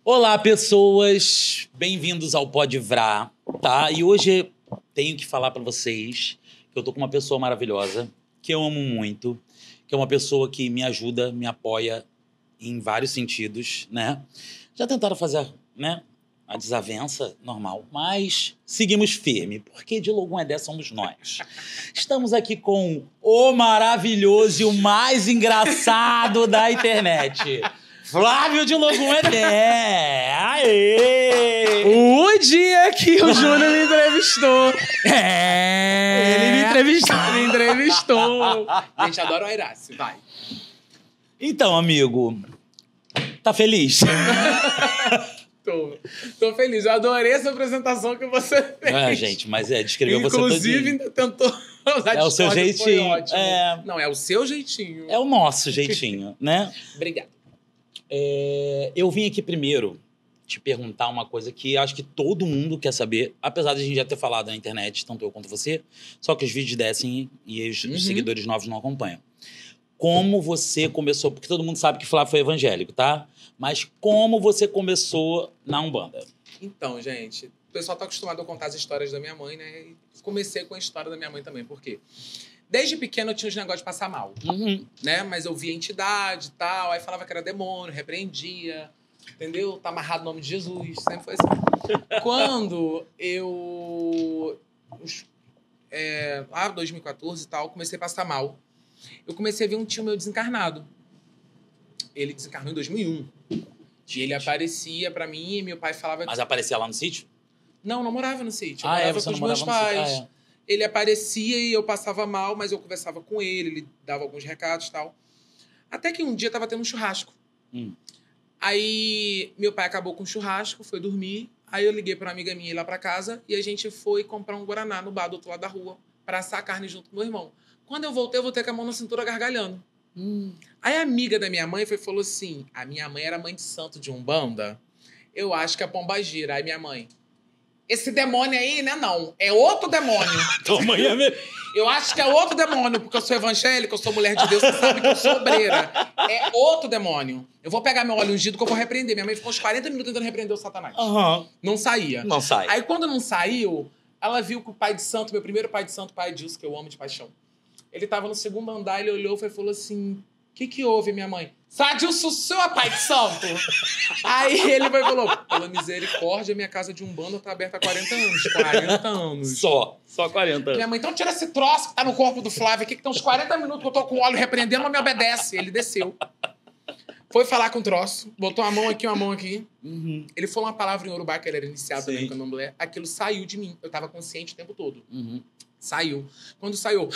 Olá, pessoas! Bem-vindos ao Pode Vrá, tá? E hoje tenho que falar pra vocês que eu tô com uma pessoa maravilhosa, que eu amo muito, que é uma pessoa que me ajuda, me apoia em vários sentidos, né? Já tentaram fazer, né, a desavença normal, mas seguimos firme, porque de Logum Edé somos nós. Estamos aqui com o maravilhoso e o mais engraçado da internet. Flávio de Logum Edé! Aê! O dia que o Júnior me entrevistou. Ele me entrevistou. A gente adora o Airace, vai. Então, amigo, tá feliz? Tô feliz. Eu adorei essa apresentação que você fez. É, gente, mas descreveu você Inclusive, todinho. ainda tentou usar É o seu discórdia, foi jeitinho. ótimo. É. Não, é o seu jeitinho. É o nosso jeitinho, né? Obrigado. Eu vim aqui primeiro te perguntar uma coisa que acho que todo mundo quer saber, apesar de a gente já ter falado na internet, tanto eu quanto você, só que os vídeos descem e os seguidores novos não acompanham. Como você começou, porque todo mundo sabe que Flávio foi evangélico, tá? Mas como você começou na Umbanda? Então, gente, o pessoal tá acostumado a contar as histórias da minha mãe, né? E comecei com a história da minha mãe também, por quê? Desde pequeno eu tinha os negócios de passar mal, né? Mas eu via entidade e tal, aí falava que era demônio, repreendia, entendeu? Tá amarrado no nome de Jesus, sempre foi assim. Quando eu... 2014 e tal, comecei a passar mal. Eu comecei a ver um tio meu desencarnado. Ele desencarnou em 2001. E ele aparecia pra mim e meu pai falava... Mas aparecia lá no sítio? Não morava no sítio. Eu morava você com os não meus morava no pais. sítio? Ele aparecia e eu passava mal, mas eu conversava com ele dava alguns recados e tal. Até que um dia tava tendo um churrasco. Aí meu pai acabou com o churrasco, foi dormir. Aí eu liguei pra uma amiga minha ir lá pra casa e a gente foi comprar um guaraná no bar do outro lado da rua pra assar a carne junto com meu irmão. Quando eu voltei com a mão na cintura gargalhando. Aí a amiga da minha mãe falou assim, a minha mãe era mãe de santo de Umbanda, eu acho que é pombagira. Aí minha mãe, esse demônio aí, né, não, é outro demônio. Tua mãe é mesmo. Eu acho que é outro demônio, porque eu sou evangélica, eu sou mulher de Deus, você sabe que eu sou obreira. É outro demônio. Eu vou pegar meu óleo ungido que eu vou repreender. Minha mãe ficou uns 40 minutos tentando repreender o Satanás. Não saía. Não sai. Aí quando não saiu, ela viu que o pai de santo, meu primeiro pai de santo, pai Edilson, que eu amo de paixão, ele tava no segundo andar, ele olhou e falou assim, o que houve, minha mãe? Sadilson, o seu é pai de santo? Aí ele falou, pela misericórdia, minha casa de Umbanda tá aberta há 40 anos. 40 anos. Só 40 anos. Minha mãe, então tira esse troço que tá no corpo do Flávio aqui, que tem uns 40 minutos que eu tô com o óleo repreendendo, não me obedece. Ele desceu. Foi falar com o troço, botou uma mão aqui, uma mão aqui. Ele falou uma palavra em Urubá, que ele era iniciado também com a mulher. Aquilo saiu de mim. Eu tava consciente o tempo todo. Saiu. Quando saiu,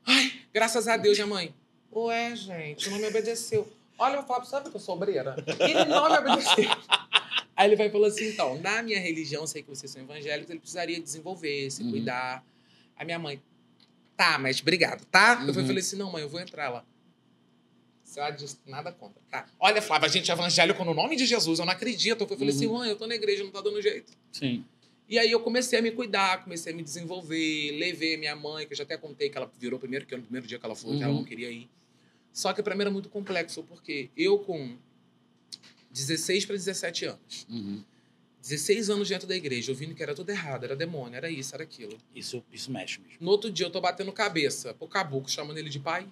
ai, graças a Deus, minha mãe. Ué, gente, não me obedeceu. Olha, eu falo, sabe que eu sou obreira? Ele não me obedeceu. Aí ele vai e falou assim, então, na minha religião, sei que vocês são evangélicos, ele precisaria desenvolver, se cuidar. A minha mãe, tá, mas obrigado, tá? Eu falei assim, não, mãe, eu vou entrar lá. Você disse nada contra, tá? Olha, Flávia, a gente é evangélico no nome de Jesus, eu não acredito. Eu falei assim, mãe, eu tô na igreja, não tá dando jeito. Sim. E aí eu comecei a me cuidar, comecei a me desenvolver, levei minha mãe, que eu já até contei que ela virou primeiro, que no primeiro dia que ela foi, que ela não queria ir. Só que pra mim era muito complexo, porque eu com 16 para 17 anos, 16 anos dentro da igreja, ouvindo que era tudo errado, era demônio, era isso, era aquilo. Isso mexe mesmo. No outro dia eu tô batendo cabeça pro caboclo, chamando ele de pai.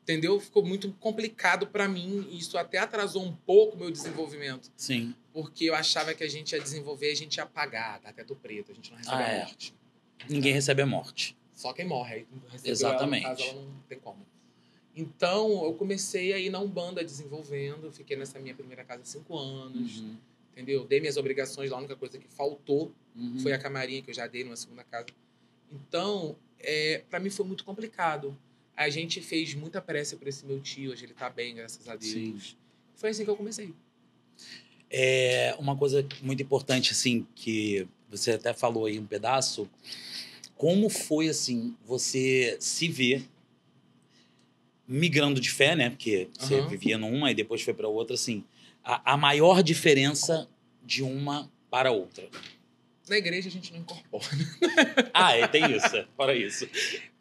Entendeu? Ficou muito complicado pra mim, e isso até atrasou um pouco o meu desenvolvimento. Sim. Porque eu achava que a gente ia desenvolver, a gente ia apagar, tá teto preto, a gente não recebe a morte. Ninguém recebe a morte. Só quem morre. Aí Exatamente. Ela, no caso, ela não tem como. Então, eu comecei a ir na Umbanda desenvolvendo, fiquei nessa minha primeira casa há 5 anos, entendeu? Dei minhas obrigações lá, a única coisa que faltou foi a camarinha que eu já dei numa segunda casa. Então, pra mim foi muito complicado. A gente fez muita prece por esse meu tio, hoje ele tá bem, graças a Deus. Sim. Foi assim que eu comecei. Uma coisa muito importante, assim, que você até falou aí um pedaço, como foi, assim, você se ver migrando de fé, né? Porque você vivia numa e depois foi para outra, assim, a maior diferença de uma para outra. Na igreja a gente não incorpora. Tem isso, fora isso.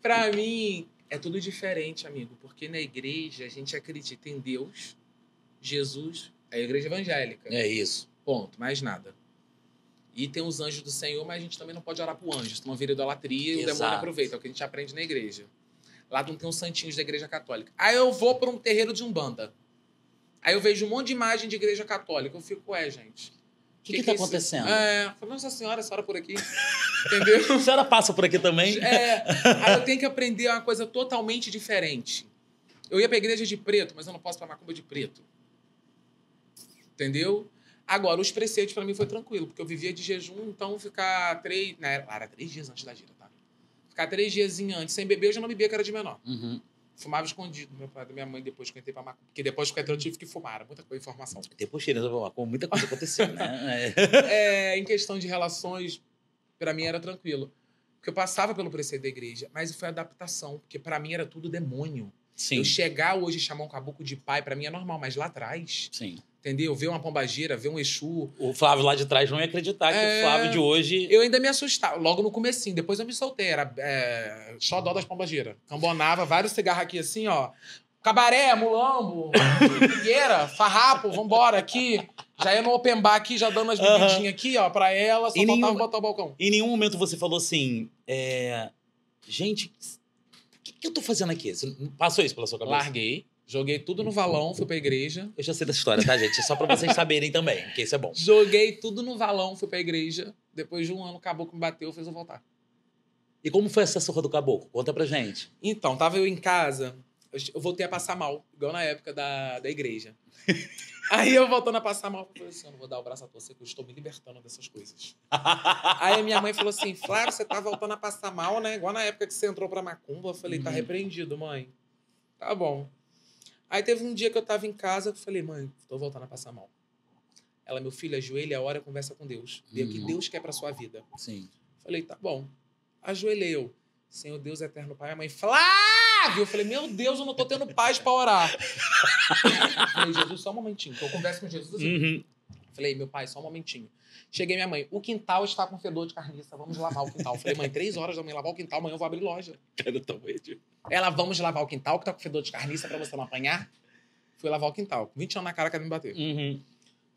Pra mim, é tudo diferente, amigo, porque na igreja a gente acredita em Deus, Jesus É a igreja evangélica. É isso. Ponto, mais nada. E tem os anjos do Senhor, mas a gente também não pode orar pro anjo, senão vira idolatria e o Exato. demônio aproveita. É o que a gente aprende na igreja. Lá não tem uns santinhos da igreja católica. Aí eu vou para um terreiro de Umbanda. Aí eu vejo um monte de imagem de igreja católica. Eu fico, gente... O que tá é isso? acontecendo? Nossa senhora, essa hora por aqui. Entendeu? A senhora passa por aqui também? Aí eu tenho que aprender uma coisa totalmente diferente. Eu ia pra igreja de preto, mas eu não posso pra macumba de preto. Entendeu? Agora, os preceitos pra mim foi tranquilo, porque eu vivia de jejum, então ficar 3... Né, era 3 dias antes da gira, tá? Ficar 3 dias antes sem beber, eu já não bebia, que era de menor. Uhum. Fumava escondido, meu pai, da minha mãe, depois que eu entrei pra macumba. Porque depois que eu entrei, eu tive que fumar. Era muita coisa, informação. Depois tirando muita coisa aconteceu, né? Em questão de relações, pra mim era tranquilo. Porque eu passava pelo preceito da igreja, mas foi adaptação, porque pra mim era tudo demônio. Sim. Eu chegar hoje e chamar um caboclo de pai, pra mim é normal, mas lá atrás, Sim. entendeu? Ver uma pombagira, ver um Exu. O Flávio lá de trás não ia acreditar que o Flávio de hoje... Eu ainda me assustava, logo no comecinho. Depois eu me soltei, era só dó das pombagiras. Cambonava, vários cigarros aqui assim, ó. Cabaré, mulambo, figueira, farrapo, vambora aqui. Já ia no open bar aqui, já dando as bebidinhas aqui, ó, pra ela. Só faltava botar o balcão. Em nenhum momento você falou assim, gente, o que eu tô fazendo aqui? Você passou isso pela sua cabeça? Larguei. Joguei tudo no valão, fui pra igreja. Eu já sei dessa história, tá, gente? É só pra vocês saberem também, porque isso é bom. Joguei tudo no valão, fui pra igreja. Depois de um ano, o caboclo me bateu, fez eu voltar. E como foi essa surra do caboclo? Conta pra gente. Então, tava eu em casa, eu voltei a passar mal, igual na época da igreja. Aí eu voltando a passar mal, eu falei assim, eu não vou dar o braço a torcer, que eu estou me libertando dessas coisas. Aí a minha mãe falou assim, Flávio, você tá voltando a passar mal, né? Igual na época que você entrou pra macumba. Eu falei, tá repreendido, mãe. Tá bom. Aí teve um dia que eu tava em casa, eu falei, mãe, tô voltando a passar mal. Ela, meu filho, ajoelha, ora, conversa com Deus. Dê o que Deus quer pra sua vida. Sim. Falei, tá bom. Ajoelhei eu. Senhor Deus eterno Pai, a mãe, Flávio! Eu falei, meu Deus, eu não tô tendo paz pra orar. Falei, Jesus, só um momentinho, que eu converso com Jesus assim. Falei, meu pai, só um momentinho. Cheguei minha mãe, o quintal está com fedor de carniça, vamos lavar o quintal. Falei, mãe, 3 horas da manhã lavar o quintal, amanhã eu vou abrir loja. Cara, tão meio. Ela, vamos lavar o quintal, que tá com fedor de carniça pra você não apanhar. Fui lavar o quintal. 20 anos na cara que ela me bateu.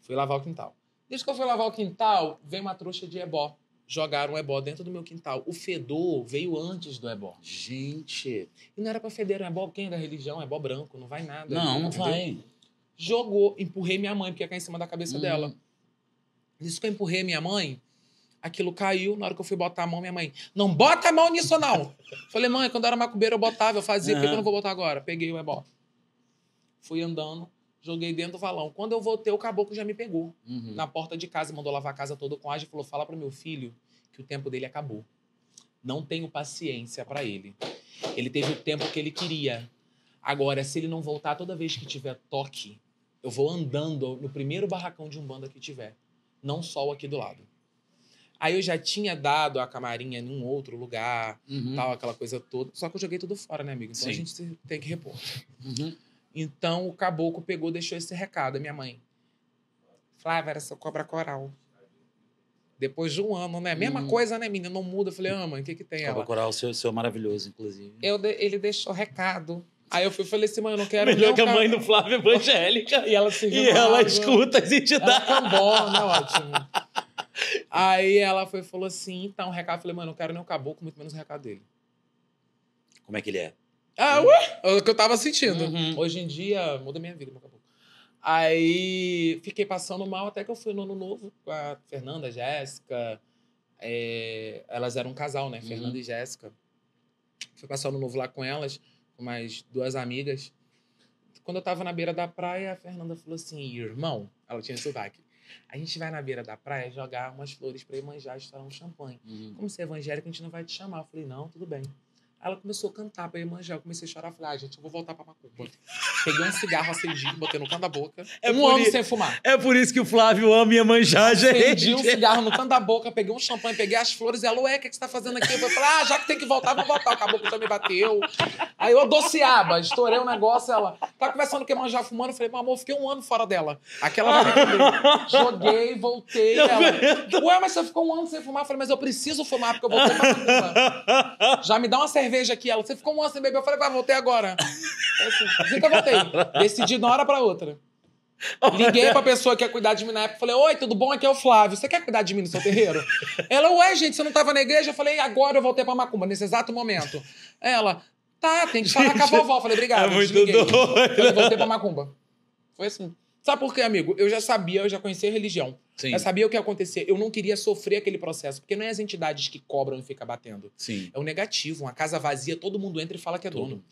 Fui lavar o quintal. Desde que eu fui lavar o quintal, veio uma trouxa de ebó. Jogaram um ebó dentro do meu quintal. O fedor veio antes do ebó. Gente. E não era pra feder um ebó, quem é da religião? Ebó branco, não vai nada. Não entendeu? vai. Jogou, empurrei minha mãe, porque ia cair em cima da cabeça dela. Nisso que eu empurrei minha mãe, aquilo caiu. Na hora que eu fui botar a mão, minha mãe, não bota a mão nisso, não. Falei, mãe, quando eu era macumbeira eu botava, eu fazia, por que eu não vou botar agora? Peguei o ebó. Fui andando, joguei dentro do valão. Quando eu voltei, o caboclo já me pegou. Na porta de casa, mandou lavar a casa toda com água e falou, fala pro meu filho que o tempo dele acabou. Não tenho paciência pra ele. Ele teve o tempo que ele queria. Agora, se ele não voltar toda vez que tiver toque, eu vou andando no primeiro barracão de Umbanda que tiver. Não só o aqui do lado. Aí eu já tinha dado a camarinha em um outro lugar, tal, aquela coisa toda. Só que eu joguei tudo fora, né, amigo? Então a gente tem que repor. Então o caboclo pegou, deixou esse recado. A minha mãe, Flávia, era seu cobra coral. Depois de um ano, né? Mesma coisa, né, menina? Não muda. Eu falei, mãe, o que tem ela? Cobra coral, seu maravilhoso, inclusive. Ele deixou recado. Aí eu fui e falei assim, mãe, eu não quero... Melhor que a mãe do Flávio evangélica. E ela se E ela escuta as entidades. Ela cambó, né? Ótimo. Aí ela foi e falou assim, então, o recado. Eu falei, mãe, não quero nem o caboclo, muito menos o recado dele. Como é que ele é? É o que eu tava sentindo. Hoje em dia, muda minha vida, meu caboclo. Aí, fiquei passando mal até que eu fui no Ano Novo com a Fernanda, a Jéssica. Elas eram um casal, né? Fernanda e Jéssica. Fui passar o Ano Novo lá com elas, com mais 2 amigas. Quando eu tava na beira da praia, a Fernanda falou assim, irmão, ela tinha sotaque, a gente vai na beira da praia jogar umas flores pra Iemanjá, estourar um champanhe. Como você é evangélico, a gente não vai te chamar. Eu falei, não, tudo bem. Ela começou a cantar pra Iemanjá, eu comecei a chorar. Falei, gente, eu vou voltar pra macumba. Peguei um cigarro, acendi, botei no canto da boca. Um ano sem fumar. É por isso que o Flávio ama Iemanjá, gente. Acendi um cigarro no canto da boca, peguei um champanhe, peguei as flores. E ela, o que você tá fazendo aqui? Eu falei, já que tem que voltar, vou voltar. O caboclo já me bateu. Aí eu adociaba, estourei o negócio. Ela tá conversando com Iemanjá fumando. Eu falei, meu amor, fiquei um ano fora dela. Aquela vai me comer. Joguei, voltei. Ela, mas você ficou um ano sem fumar? Eu falei, mas eu preciso fumar, porque eu voltei pra macumba. Já me dá uma cerveja aqui. Ela, você ficou um ano sem beber? Eu falei, vai, voltei agora. Assim que eu voltei. Decidi de uma hora pra outra. Liguei pra pessoa que ia cuidar de mim na época. Falei, oi, tudo bom? Aqui é o Flávio. Você quer cuidar de mim no seu terreiro? Ela, ué, gente, você não tava na igreja? Eu falei, agora eu voltei pra Macumba, nesse exato momento. Ela, tá, tem que falar com a vovó. Eu falei, obrigado. É muito desliguei. doido. Falei, voltei pra Macumba. Foi assim. Sabe por quê, amigo? Eu já sabia, eu já conhecia a religião. Sim. Eu sabia o que ia acontecer. Eu não queria sofrer aquele processo. Porque não é as entidades que cobram e ficam batendo. Sim. É o negativo. Uma casa vazia, todo mundo entra e fala que é Todo. dono.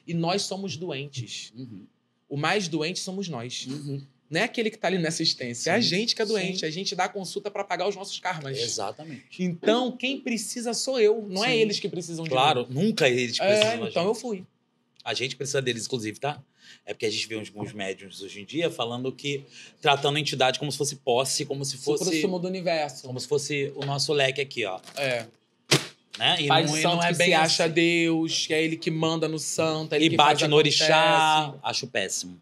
E nós somos doentes. Uhum. O mais doente somos nós. Uhum. Não é aquele que tá ali na assistência. É a Sim, gente que é doente. sim. A gente dá a consulta pra pagar os nossos karmas. Exatamente. Então, quem precisa sou eu. Não é Sim. eles que precisam de Claro, mim. nunca eles precisam da Então gente. eu fui. A gente precisa deles, inclusive, tá? É porque a gente vê alguns médiums hoje em dia falando que... Tratando a entidade como se fosse posse, como se fosse... Sumo do universo. Como se fosse o nosso leque aqui, ó. É. Né? E Pai não, de e santo não é que bem se acha assim. Deus, que é ele que manda no santo, é ele E que bate faz no orixá. acontece. Acho péssimo.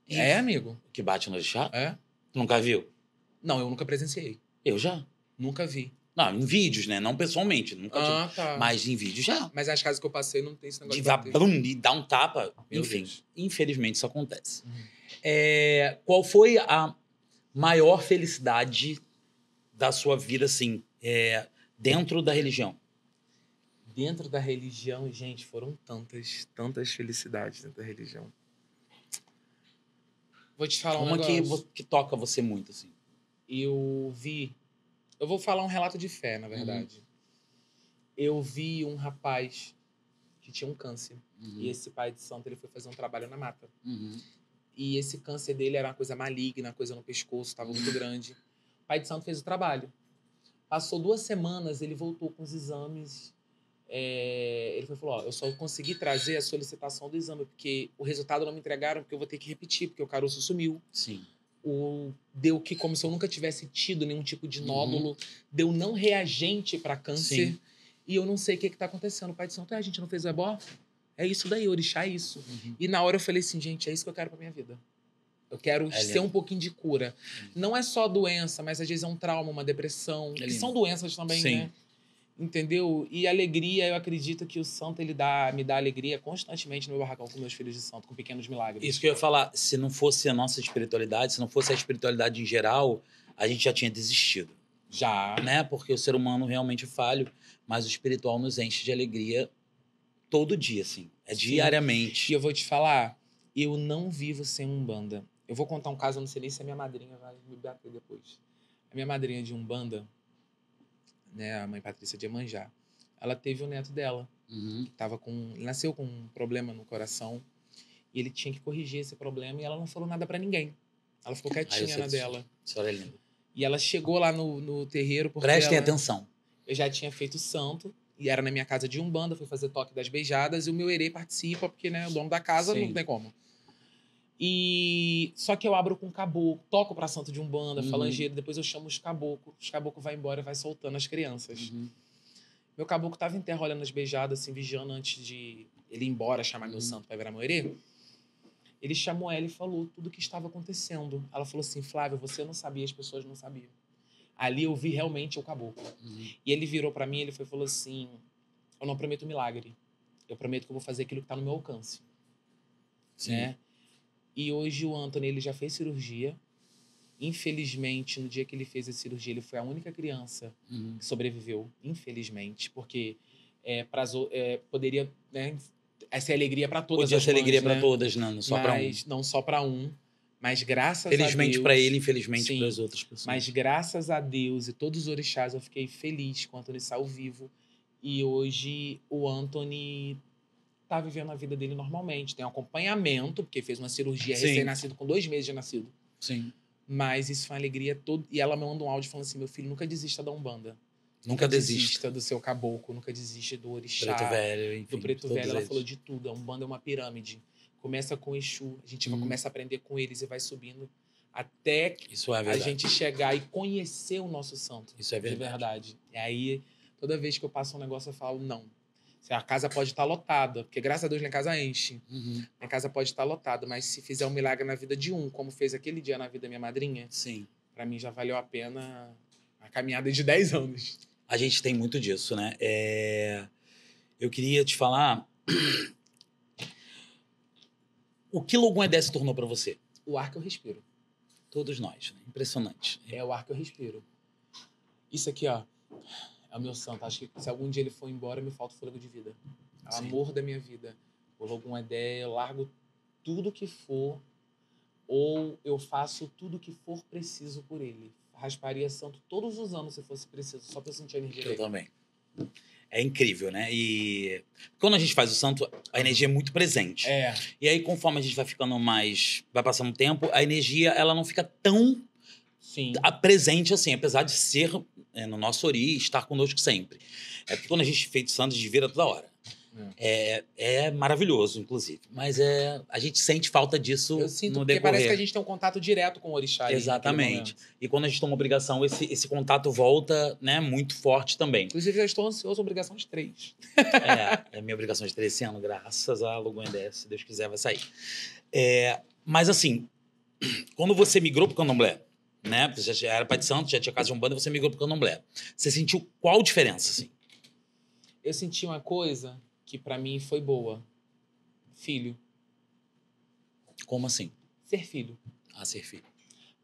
É, amigo? Que bate no orixá? É? Tu nunca viu? Não, eu nunca presenciei. Eu já. Nunca vi. Não, em vídeos, né? Não pessoalmente. Nunca tive. Ah, tá. Mas em vídeos já. Mas as casas que eu passei não tem esse negócio De de bater. blum, e dar um tapa. Meu Enfim, Deus. infelizmente isso acontece. Uhum. Qual foi a maior felicidade da sua vida, assim, dentro da religião? Dentro da religião, gente, foram tantas felicidades dentro da religião. Vou te falar um Uma negócio. que toca você muito, assim. Eu vou falar um relato de fé, na verdade. Eu vi um rapaz que tinha um câncer. E esse pai de santo, ele foi fazer um trabalho na mata. E esse câncer dele era uma coisa maligna, uma coisa no pescoço, estava muito grande. O pai de santo fez o trabalho. Passou 2 semanas, ele voltou com os exames. Ele falou, ó, eu só consegui trazer a solicitação do exame, porque o resultado não me entregaram, porque eu vou ter que repetir, porque o caroço sumiu. Sim. Deu que como se eu nunca tivesse tido nenhum tipo de nódulo. Deu não reagente para câncer. Sim. E eu não sei o que está acontecendo. O pai de santo, a gente não fez o ebó? É isso daí, orixá é isso. E na hora eu falei assim, gente, é isso que eu quero pra minha vida. Eu quero ser lindo. um pouquinho de cura. Não é só doença, mas às vezes é um trauma, uma depressão. Que lindo. são doenças também, Sim. né? Entendeu? E alegria, eu acredito que o santo ele me dá alegria constantemente no meu barracão com meus filhos de santo, com pequenos milagres. Isso que eu ia falar, se não fosse a nossa espiritualidade, se não fosse a espiritualidade em geral, a gente já tinha desistido. Já. Né? Porque o ser humano realmente é falho, mas o espiritual nos enche de alegria todo dia, assim. Sim. Diariamente. E eu vou te falar, eu não vivo sem Umbanda. Eu vou contar um caso, eu não sei nem se a minha madrinha vai me bater depois. A minha madrinha de Umbanda, né, a mãe Patrícia de Iemanjá, ela teve o neto dela, que nasceu com um problema no coração, e ele tinha que corrigir esse problema, e ela não falou nada pra ninguém. Ela ficou quietinha na dela. História linda. E ela chegou lá no terreiro porque Prestem atenção. eu já tinha feito santo, e era na minha casa de Umbanda, fui fazer toque das beijadas, e o meu herê participa, porque, né, o dono da casa Sim. não tem como. E só que eu abro com caboclo, toco pra santo de Umbanda, falangeiro, depois eu chamo os caboclos vai embora e vai soltando as crianças. Meu caboclo tava em terra olhando as beijadas, assim, vigiando antes de ele ir embora, chamar meu santo pra virar meu herê. Ele chamou ela e falou tudo o que estava acontecendo. Ela falou assim, Flávia, você não sabia, as pessoas não sabiam. Ali eu vi realmente o caboclo. E ele virou pra mim, falou assim, eu não prometo milagre, eu prometo que eu vou fazer aquilo que tá no meu alcance. Sim. Né? E hoje o Anthony, ele já fez cirurgia. Infelizmente, no dia que ele fez a cirurgia, ele foi a única criança que sobreviveu. Infelizmente, porque poderia, né, essa alegria para todas Podia as ser mães, alegria né? para todas, não só para um. Não só para um. Mas graças a Deus... Felizmente para ele, infelizmente sim, para as outras pessoas. Mas graças a Deus e todos os orixás, eu fiquei feliz com o Anthony saiu vivo. E hoje o Anthony tá vivendo a vida dele normalmente. Tem um acompanhamento, porque fez uma cirurgia Sim. recém-nascido, com 2 meses de nascido. Sim. Mas isso foi uma alegria toda. E ela me manda um áudio falando assim, meu filho, nunca desista da Umbanda. Nunca desista. do seu caboclo, nunca desista do orixá. Preto velho, enfim. Do preto todos velho, ela eles. falou de tudo. A Umbanda é uma pirâmide. Começa com Exu, a gente começa a aprender com eles e vai subindo até Isso é a verdade. gente chegar e conhecer o nosso santo. Isso é De verdade. verdade. E aí, toda vez que eu passo um negócio, eu falo, não. A casa pode estar lotada, porque graças a Deus minha casa enche. Minha casa pode estar lotada, mas se fizer um milagre na vida de um, como fez aquele dia na vida da minha madrinha, Sim. pra mim já valeu a pena a caminhada de 10 anos. A gente tem muito disso, né? Eu queria te falar... O que Logum Edé se tornou pra você? O ar que eu respiro. Todos nós, né? Impressionante. É o ar que eu respiro. Isso aqui, ó, é o meu santo. Acho que se algum dia ele for embora, me falta o fôlego de vida. É o Sim. amor da minha vida. O Logum Edé, eu largo tudo que for, ou eu faço tudo que for preciso por ele. Rasparia santo todos os anos, se fosse preciso, só pra eu sentir a energia Eu dele. também. É incrível, né? E quando a gente faz o santo, a energia é muito presente. É. E aí, conforme a gente vai ficando mais... Vai passando o tempo, a energia, ela não fica tão Sim. presente assim, apesar de ser no nosso ori, estar conosco sempre. É porque quando a gente fez santo, a gente vira toda hora. É maravilhoso, inclusive. Mas a gente sente falta disso Eu sinto no porque decorrer. parece que a gente tem um contato direto com o orixá. ali naquele Exatamente. momento. E quando a gente toma obrigação, esse contato volta, né, muito forte também. Inclusive, já estou ansioso, obrigação de 3. É minha obrigação de 13 anos, graças a Logum Edé, se Deus quiser, vai sair. Mas assim, quando você migrou pro Candomblé, né? Você já era pai de santo, já tinha casa de umbanda, você migrou pro Candomblé. Você sentiu qual diferença, assim? Eu senti uma coisa que pra mim foi boa. Filho. Como assim? Ser filho. Ser filho.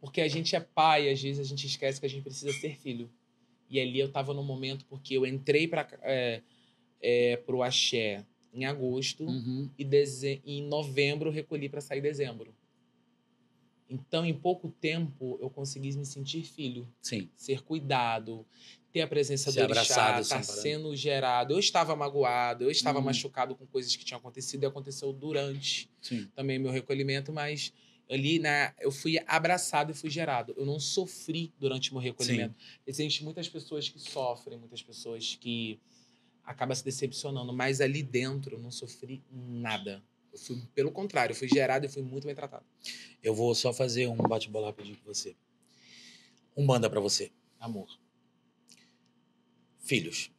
Porque a gente é pai, às vezes a gente esquece que a gente precisa ser filho. E ali eu tava no momento, porque eu entrei pro axé em agosto Uhum. e em novembro eu recolhi pra sair em dezembro. Então, em pouco tempo, eu consegui me sentir filho. Sim. Ser cuidado, ter a presença Ser do orixá, abraçado, estar sem parar. sendo gerado. Eu estava magoado, eu estava Uhum. machucado com coisas que tinham acontecido e aconteceu durante Sim. também meu recolhimento, mas ali eu fui abraçado e fui gerado. Eu não sofri durante o meu recolhimento. Existem muitas pessoas que sofrem, muitas pessoas que acabam se decepcionando, mas ali dentro eu não sofri nada. Eu fui, pelo contrário, eu fui gerado e fui muito bem tratado. Eu vou só fazer um bate-bola rapidinho com você. Umbanda pra você. Amor. Filhos.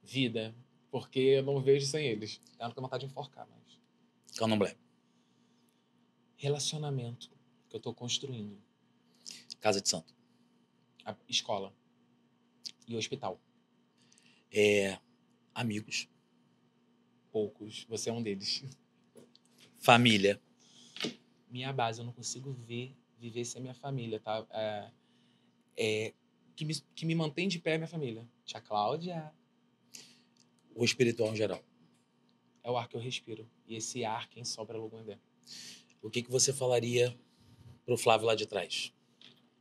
Vida. Porque eu não vejo sem eles. Eu não tenho vontade de enforcar, mas... Candomblé. Relacionamento que eu tô construindo. Casa de santo. A escola. E o hospital. Amigos. Poucos. Você é um deles. Família. Minha base, eu não consigo viver sem a minha família, tá? Que me mantém de pé é minha família. Tia Cláudia. O espiritual em geral. É o ar que eu respiro. E esse ar, quem sobra é Logum Edé. O que você falaria pro Flávio lá de trás?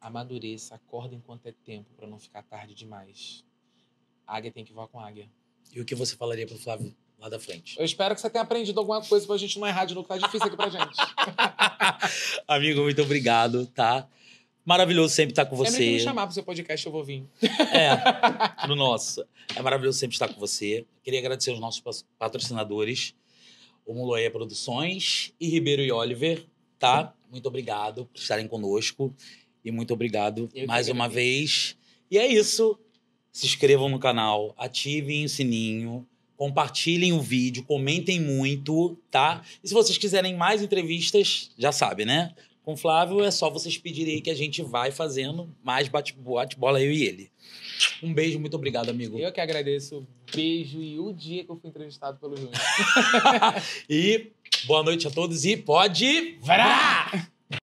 Amadureça, acorda enquanto é tempo, pra não ficar tarde demais. Águia tem que voar com águia. E o que você falaria pro Flávio lá da frente? Eu espero que você tenha aprendido alguma coisa pra gente não errar de novo, tá difícil aqui pra gente. Amigo, muito obrigado, tá? Maravilhoso sempre estar com Sempre que você. me chamar pro seu podcast, eu vou vir. Pro nosso. É maravilhoso sempre estar com você. Queria agradecer aos nossos patrocinadores, o Muloia Produções e Ribeiro e Oliver, tá? Muito obrigado por estarem conosco. E muito obrigado Eu que mais uma agradeço. vez. E é isso. Se inscrevam no canal, ativem o sininho, compartilhem o vídeo, comentem muito, tá? E se vocês quiserem mais entrevistas, já sabe, né? Com o Flávio é só vocês pedirem aí que a gente vai fazendo mais bate-bola, eu e ele. Um beijo, muito obrigado, amigo. Eu que agradeço. Beijo e o dia que eu fui entrevistado pelo Júnior. E boa noite a todos e pode... Vrá!